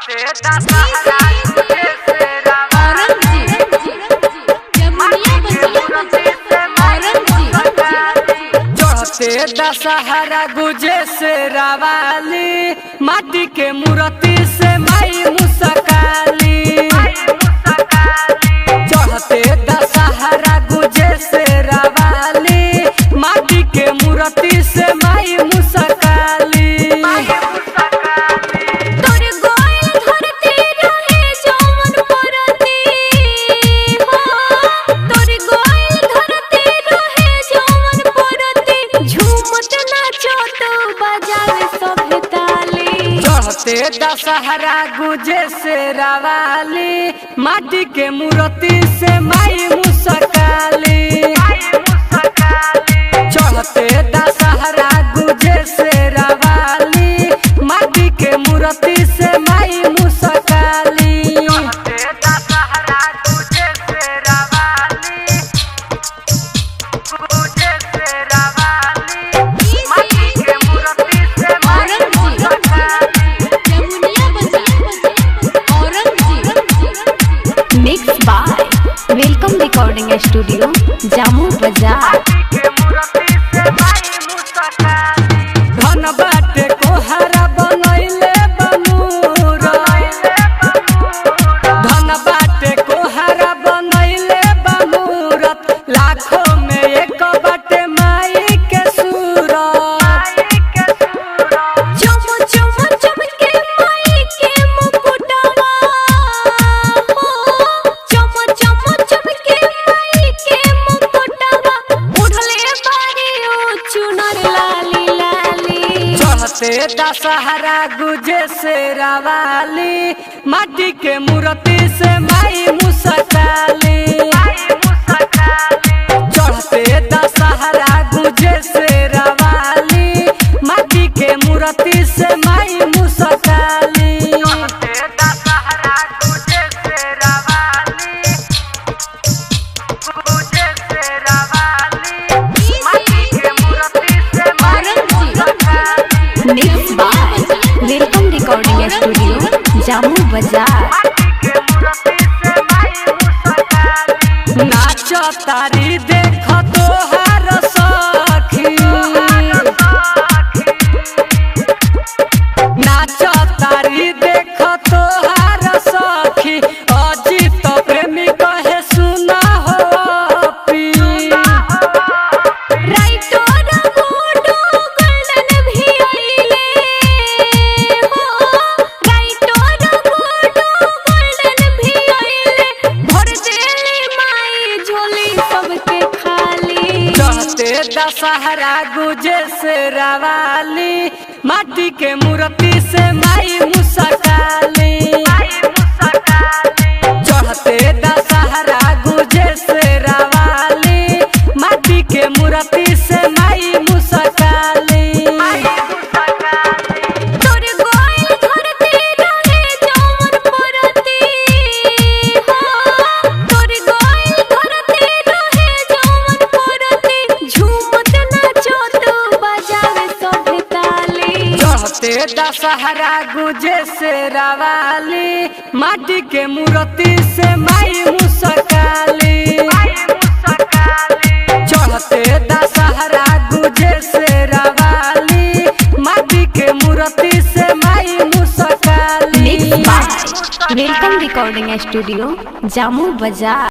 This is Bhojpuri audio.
दशहरा गुजे से रावाली माटी के मूर्ति से माई मुस्काली। चढ़ते दशहरा गुजे से रावाली माटी के मूर्ति से माई मुस्काली। दशहरा गुजे से रावाली माटी के मूर्ति से माई मुस्काली। चढ़ते दशहरा गुजे से रावाली माटी के मूर्ति से माई मुस्काली। Mix by welcome recording studio Jamu Bazar. धन बाटे कोहरा बनैले बमूर, धन बाटे कोहरा बनैले बमूरत, लाखों में एक बाटे माई के सूरत। दशहरा गुजे से रावाली माटी के मूर्ति से माई मुस्काली। चढ़ते दशहरा गुजे से रावाली माटी के मूर्ति से माई मुस्काली। Mix by welcome recording studio Jamu Bazar. नाच तारी देख तोहार सखी, नाच तारी देख तोहार सखी, अजीत प्रेमी कहे सुना हो पी। दशहरा गुजे से रावाली माटी के मूर्ति से माई मुस्काली। चढ़ते दशहरा गुजे से रावाली माटी के मूर्ति से माई मुस्काली। दशहरा गुजे से रावाली माटी के मूर्ति से माई मुस्काली। चढ़ते दशहरा गुजे से रावाली माटी के मूर्ति से माई मुस्काली। Mix by welcome recording studio Jamu बाजार।